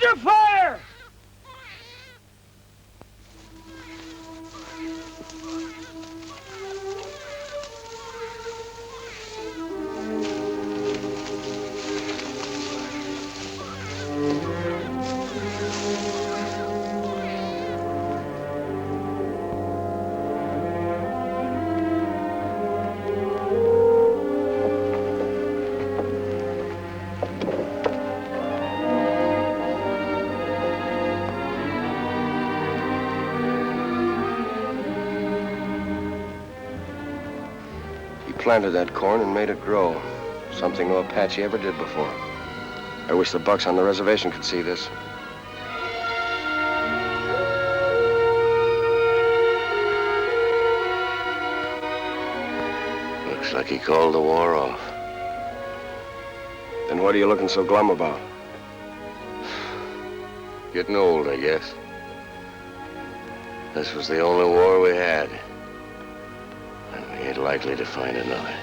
Under fire! Planted that corn and made it grow. Something no Apache ever did before. I wish the bucks on the reservation could see this. Looks like he called the war off. Then what are you looking so glum about? Getting old, I guess. This was the only war we had. And we ain't likely to find another.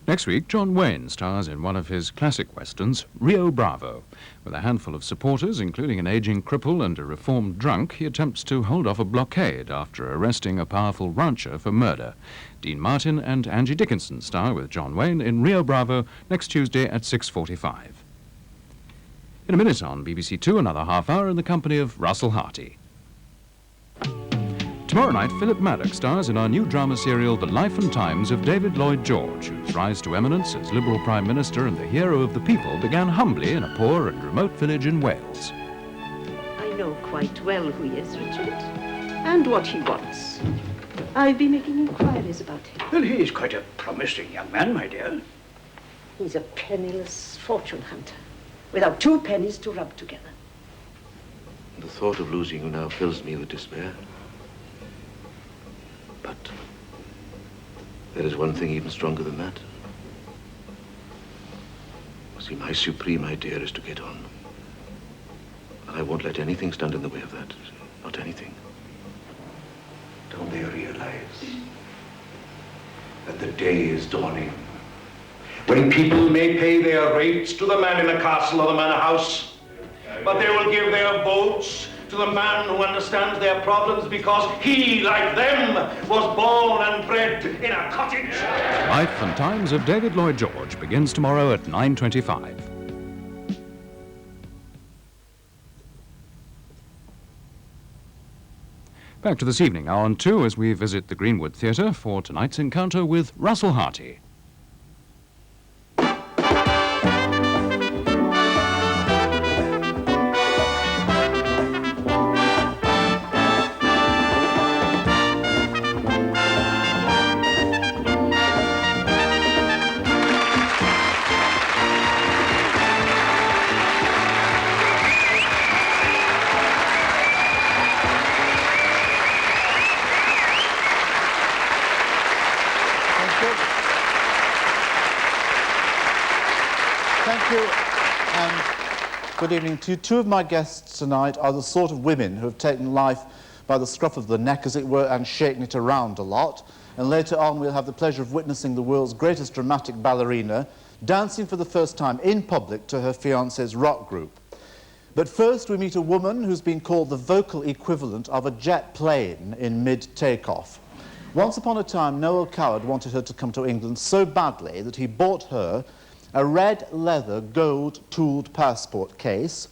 Next week, John Wayne stars in one of his classic westerns, Rio Bravo. With a handful of supporters, including an aging cripple and a reformed drunk, he attempts to hold off a blockade after arresting a powerful rancher for murder. Dean Martin and Angie Dickinson star with John Wayne in Rio Bravo next Tuesday at 6:45. In a minute on BBC2, another half hour in the company of Russell Harty. Tomorrow night, Philip Maddock stars in our new drama serial, The Life and Times of David Lloyd George, whose rise to eminence as Liberal Prime Minister and the hero of the people began humbly in a poor and remote village in Wales. I know quite well who he is, Richard, and what he wants. I've been making inquiries about him. Well, he's quite a promising young man, my dear. He's a penniless fortune hunter, without 2 pennies to rub together. The thought of losing you now fills me with despair. But there is one thing even stronger than that. See, my supreme idea is to get on. And I won't let anything stand in the way of that. Not anything. Don't they realize that the day is dawning when people may pay their rates to the man in the castle or the manor house, but they will give their votes to the man who understands their problems because he, like them, was born and bred in a cottage. Life and Times of David Lloyd George begins tomorrow at 9:25. Back to this evening, hour 2, as we visit the Greenwood Theatre for tonight's encounter with Russell Harty. Thank you, and good evening to you. 2 of my guests tonight are the sort of women who have taken life by the scruff of the neck, as it were, and shaken it around a lot. And later on, we'll have the pleasure of witnessing the world's greatest dramatic ballerina dancing for the first time in public to her fiancé's rock group. But first, we meet a woman who's been called the vocal equivalent of a jet plane in mid-takeoff. Once upon a time, Noel Coward wanted her to come to England so badly that he bought her a red leather gold-tooled passport case,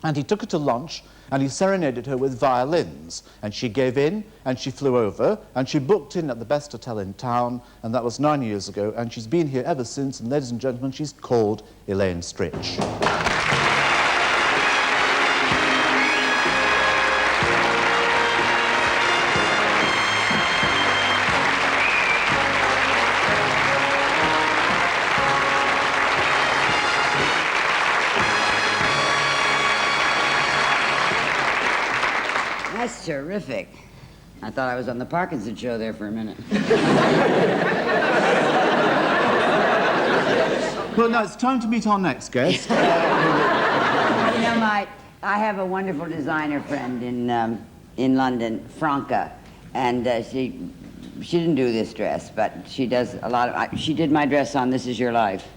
and he took her to lunch and he serenaded her with violins, and she gave in and she flew over and she booked in at the best hotel in town, and that was 9 years ago, and she's been here ever since, and ladies and gentlemen, she's called Elaine Stritch. That's terrific. I thought I was on the Parkinson show there for a minute. Well, now it's time to meet our next guest. You know, I have a wonderful designer friend in London, Franca, and she didn't do this dress, but she does a lot of. She did my dress on "This Is Your Life,"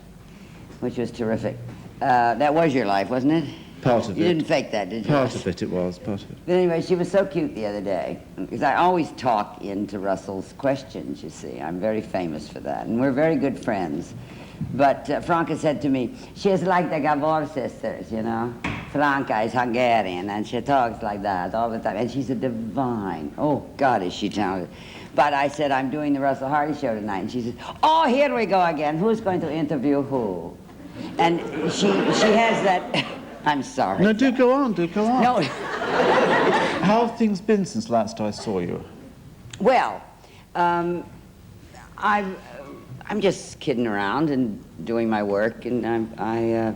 which was terrific. That was your life, wasn't it? Part of it. You didn't fake that, did you? Part of it was, part of it. But anyway, she was so cute the other day, because I always talk into Russell's questions, you see. I'm very famous for that, and we're very good friends. But Franca said to me, she's like the Gabor sisters, you know. Franca is Hungarian, and she talks like that all the time, and she's a divine. Oh, God, is she talented. But I said, I'm doing the Russell Harty show tonight, and she says, oh, here we go again. Who's going to interview who? And she has that... I'm sorry. No, do go on, do go on. No. How have things been since last I saw you? Well, I'm just kidding around and doing my work, and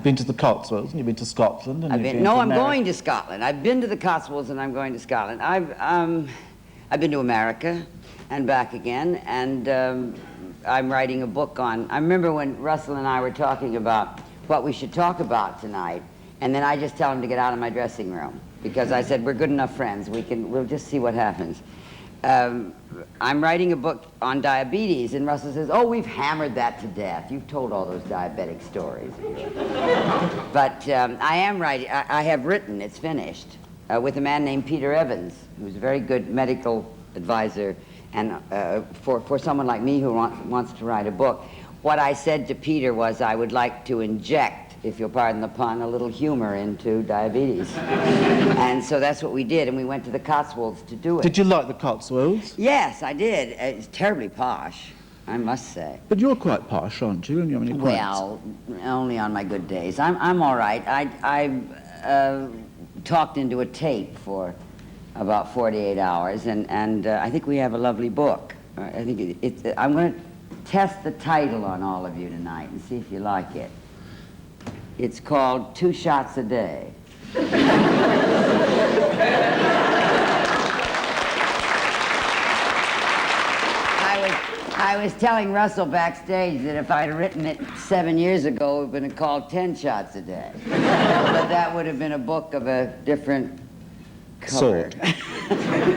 Been to the Cotswolds, and you've been to Scotland, and I'm to going to Scotland. I've been to the Cotswolds, and I'm going to Scotland. I've been to America and back again, and I'm writing a book on. I remember when Russell and I were talking about what we should talk about tonight, and then I just tell him to get out of my dressing room because I said we're good enough friends. We'll just see what happens. I'm writing a book on diabetes, and Russell says, oh, we've hammered that to death. You've told all those diabetic stories. But I am writing, I have written, it's finished, with a man named Peter Evans, who's a very good medical advisor, and for someone like me who wants to write a book. What I said to Peter was I would like to inject, if you'll pardon the pun, a little humor into diabetes. And so that's what we did, and we went to the Cotswolds to do it. Did you like the Cotswolds? Yes, I did. It's terribly posh, I must say. But you're quite posh, aren't you? Well, only on my good days. I'm all right. I talked into a tape for about 48 hours, and I think we have a lovely book. I think I'm going to test the title on all of you tonight and see if you like it. It's called 2 Shots a Day. I was telling Russell backstage that if I'd written it 7 years ago, it would have been called 10 Shots a Day. But that would have been a book of a different color. Sort.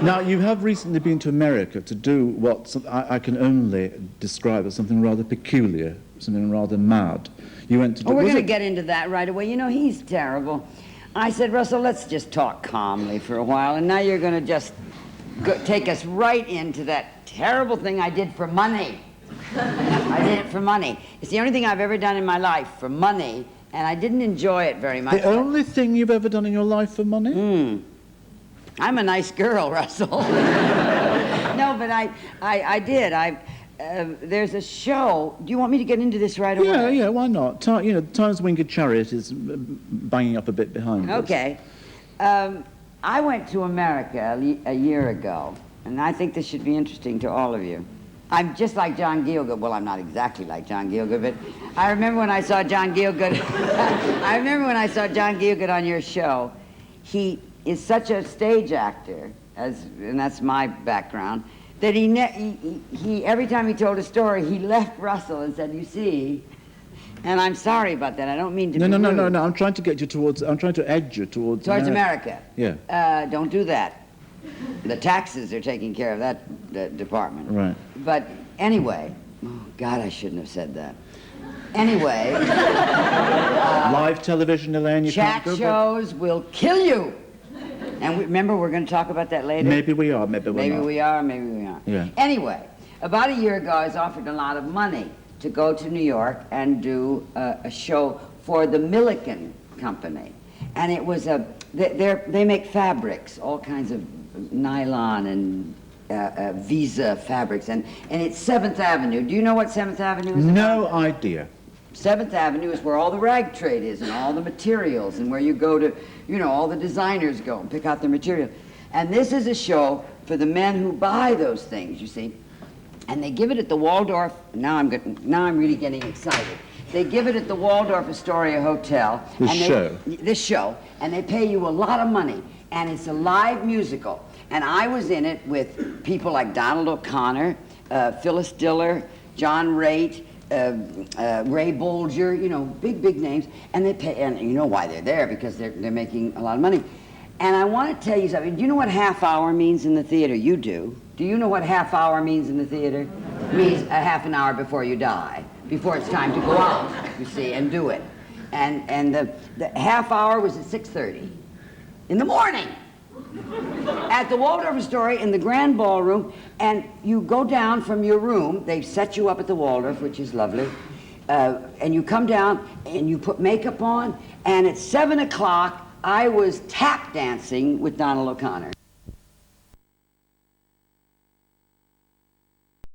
Now, you have recently been to America to do what I can only describe as something rather peculiar, something rather mad. You went to do... Oh, we're going to get into that right away. You know, he's terrible. I said, Russell, let's just talk calmly for a while, and now you're going to just take us right into that terrible thing I did for money. I did it for money. It's the only thing I've ever done in my life for money, and I didn't enjoy it very much. The only thing you've ever done in your life for money? I'm a nice girl, Russell. No, but I did. There's a show. Do you want me to get into this right away? Yeah, why not? Time's Winged Chariot is banging up a bit behind us. Okay. I went to America a year ago, and I think this should be interesting to all of you. I'm just like John Gielgud. Well, I'm not exactly like John Gielgud, but I remember when I saw John Gielgud. I remember when I saw John Gielgud on your show. He is such a stage actor, and that's my background, that he every time he told a story, he left Russell and said, you see, and I'm sorry about that. I don't mean to be rude. No. I'm trying to get you towards, I'm trying to edge you towards America. Yeah. Don't do that. The taxes are taking care of that department. Right. But anyway, oh God, I shouldn't have said that. Anyway. Live television, Elaine, you can't go. Chat shows will kill you. And remember, we're going to talk about that later? Maybe we are, maybe we're not. Maybe we are, maybe we aren't. Yeah. Anyway, about a year ago, I was offered a lot of money to go to New York and do a show for the Milliken Company. And it was they make fabrics, all kinds of nylon and Visa fabrics. And it's 7th Avenue. Do you know what 7th Avenue is? No idea. 7th Avenue is where all the rag trade is and all the materials and where you go to, all the designers go and pick out their material. And this is a show for the men who buy those things, you see. And they give it at the Waldorf, now I'm really getting excited. They give it at the Waldorf Astoria Hotel. This show, and they pay you a lot of money. and it's a live musical. And I was in it with people like Donald O'Connor, Phyllis Diller, John Raitt, Ray Bolger, you know, big names. And they pay, and you know why they're there, because they're making a lot of money. And I want to tell you something. Do you know what half hour means in the theater? You do. Do you know what half hour means in the theater? It means a half an hour before you die, before it's time to go out, you see, and do it. And the half hour was at 6:30 in the morning at the Waldorf Astoria in the Grand Ballroom, and you go down from your room. They set you up at the Waldorf, which is lovely, and you come down and you put makeup on, and at 7 o'clock I was tap dancing with Donald O'Connor.